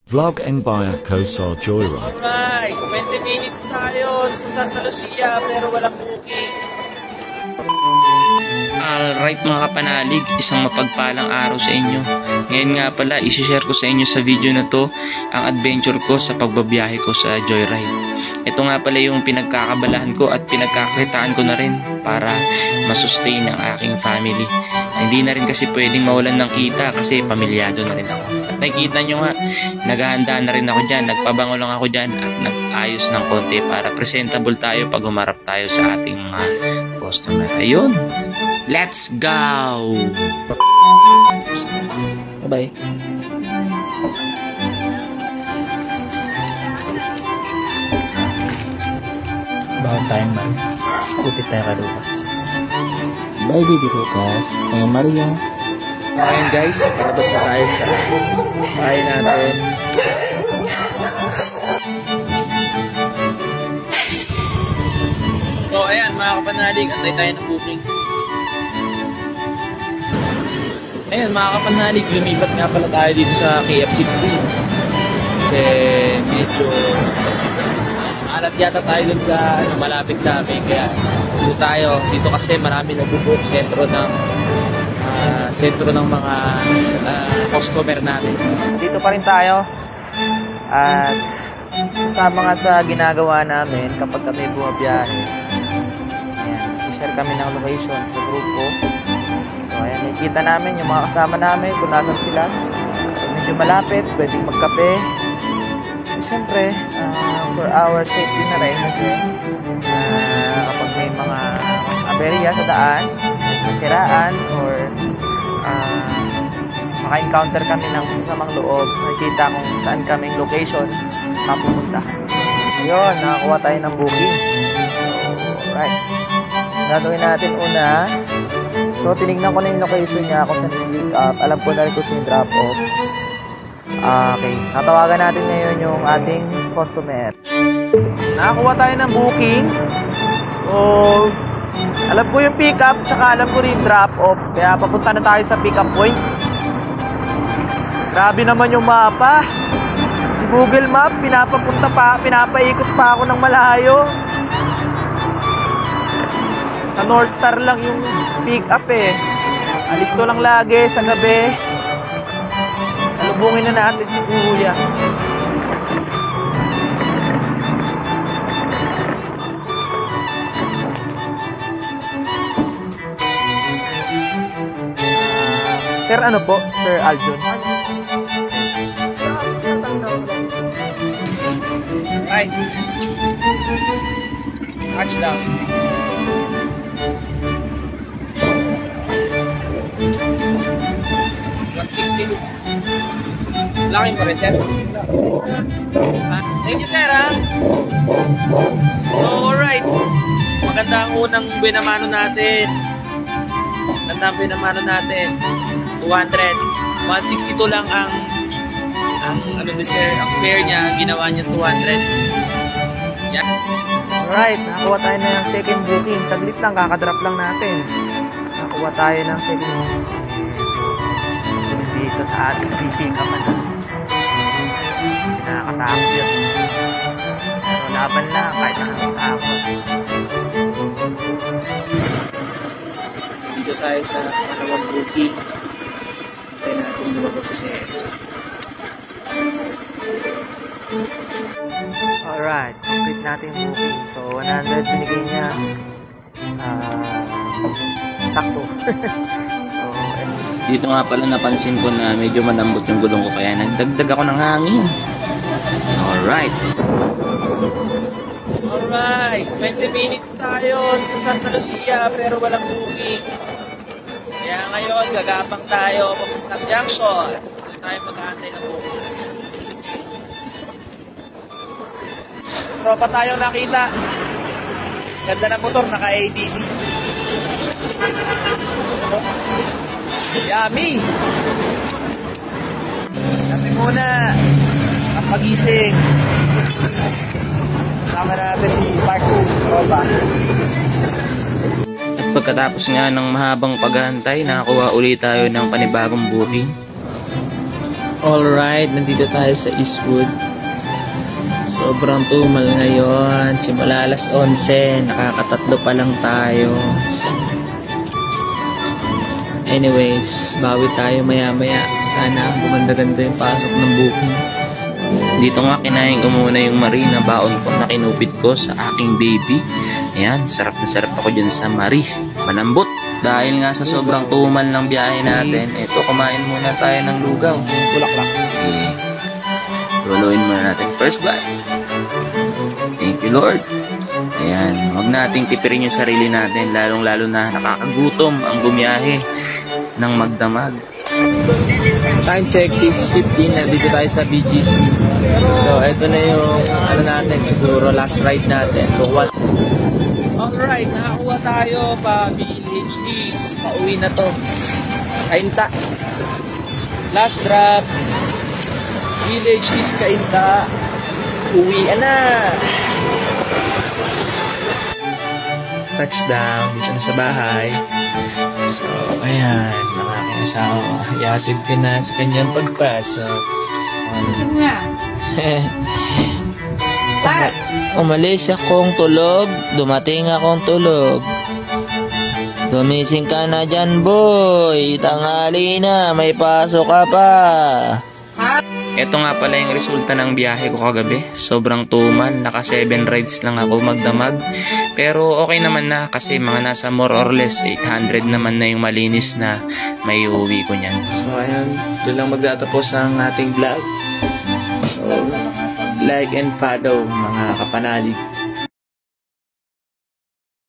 Vlog and Bayako sa Joyride. Alright, 20 minutes tayo sa Santa Lucia pero walang booking. Alright mga kapanalig, isang mapagpalang araw sa inyo. Ngayon nga pala, isi-share ko sa inyo sa video na to ang adventure ko sa pagbabiyahe ko sa Joyride. Ito nga pala yung pinagkakabalahan ko at pinagkakakitaan ko na rin para masustain ang aking family. Hindi na rin kasi pwedeng mawalan ng kita kasi pamilyado na rin ako. At nakikita nyo nga, naghahanda na rin ako dyan, nagpabango lang ako dyan at nag-ayos ng konti para presentable tayo pag umarap tayo sa ating mga customer. Ayun, let's go! Bye-bye. Bawal tayong man. Kupit tayo ka Lucas. Bye baby Lucas. Ngayon Maria. Ngayon guys, palabas na tayo sa bahay natin. So ayan mga kapanalig, antay tayo ng booking. Ayan mga kapanalig, lumipat nga pala tayo dito sa KFC 3. Kasi medyo alat yata tayo dun sa malapit sa amin, kaya dito tayo. Dito kasi marami nag-book, sentro ng mga customer namin. Dito pa rin tayo at kasama nga sa ginagawa namin kapag kami bumabiyahe. Ayan, i-share kami ng location sa grupo. So ayan, nakikita namin yung mga kasama namin kung nasan sila. So, medyo malapit, pwedeng magkape. Siyempre, for our safety na rin kasi kapag may mga aberya sa daan, nasiraan, or maka-encounter kami ng samang loob, nakikita kung saan kaming location mapupunta. Ayun, nakakuha tayo ng booking. So, right. Gagawin natin una. So, tinignan ko na yung location niya kung saan yung pick up. Alam ko na rin kung saan yung drop off. Okay, tatawagan natin ngayon yung ating customer. Nakakuha tayo ng booking. So, alam ko yung pick up, tsaka alam ko rin yung drop off. Kaya papunta na tayo sa pick up point. Grabe naman yung mapa. Google Map, pinapaikot pa ako ng malayo. Sa North Star lang yung pick up eh. Alis ko lang lagi sa gabi. Alubungin na natin si Kuya. Sir, ano po? Sir Aljon. Right. Touchdown. Laki mo rin, sir. Thank you, sir, ha? So, alright. Maganda ang unang binamano natin. Maganda ang binamano natin. 200. 162 lang ang ano ni sir, ang fare niya, ginawa niya 200. Yan. Alright, nakakuha tayo na ng second booking. Saglit lang, kakadrop lang natin. Nakakuha tayo ng second booking dito sa ating pick-up. Nakakatakot yun. Pero laban lang, kahit nakakatakot. Dito tayo sa pangalawang booking. Kaya natin lumabas sa sir. Alright, complete natin yung booking. So, 100 binigay niya. Sakto. Dito nga pala napansin ko na medyo malambot yung gulong ko kaya nagdagdag ako ng hangin. Alright. Alright, 20 minutes tayo sa Santa Lucia pero walang booking. Kaya ngayon, gagapang tayo papuntang junction. Dito tayo mag-aantay ng booking. Tropa tayong nakita. Ganda ng motor, naka-ADD. Yummy! Kami muna ang pagising. Kasama natin si Part 2, tropa. At pagkatapos nga ng mahabang paghahantay, nakakuha ulit tayo ng panibagong booking. Alright, nandito tayo sa Eastwood. Sobrang tumal ngayon. Simula alas 11, nakakatatlo pa lang tayo. So, anyways, bawi tayo maya-maya. Sana gumanda-ganda yung pasok ng booking. Dito nga kinain ko muna yung Marina baon ko na kinupit ko sa aking baby. Ayan, sarap na sarap ako dyan sa Marie. Malambot. Dahil nga sa sobrang tumal ng biyahe natin, ito, kumain muna tayo ng lugaw. Bulaklak. Sige. Luluin muna natin first bite. Thank you, Lord. Ayan, huwag nating tipirin yung sarili natin, lalong-lalo na nakakagutom ang bumiyahe ng magdamag. Time check, 6:15, nandito tayo sa BGC. So, ito na yung, ano natin, siguro last ride natin. Alright, nakakuha tayo pa Village East. Pauwi na to. Kainta. Last drop. Village East, Kainta. Uwi na. Touchdown. Dito na sa bahay. So, ayan. Ang aking asawa. Yatid ko na sa kanyang pagpasok. Umalis akong tulog, dumating akong tulog. Gumising ka na dyan, boy. Tanghali na, may pasok ka pa. Ito nga pala yung resulta ng biyahe ko kagabi. Sobrang tumal, naka 7 rides lang ako magdamag. Pero okay naman na kasi mga nasa more or less 800 naman na yung malinis na may uwi ko niyan. So ayun, doon lang magtatapos ang ating vlog. So, like and follow mga kapanalig.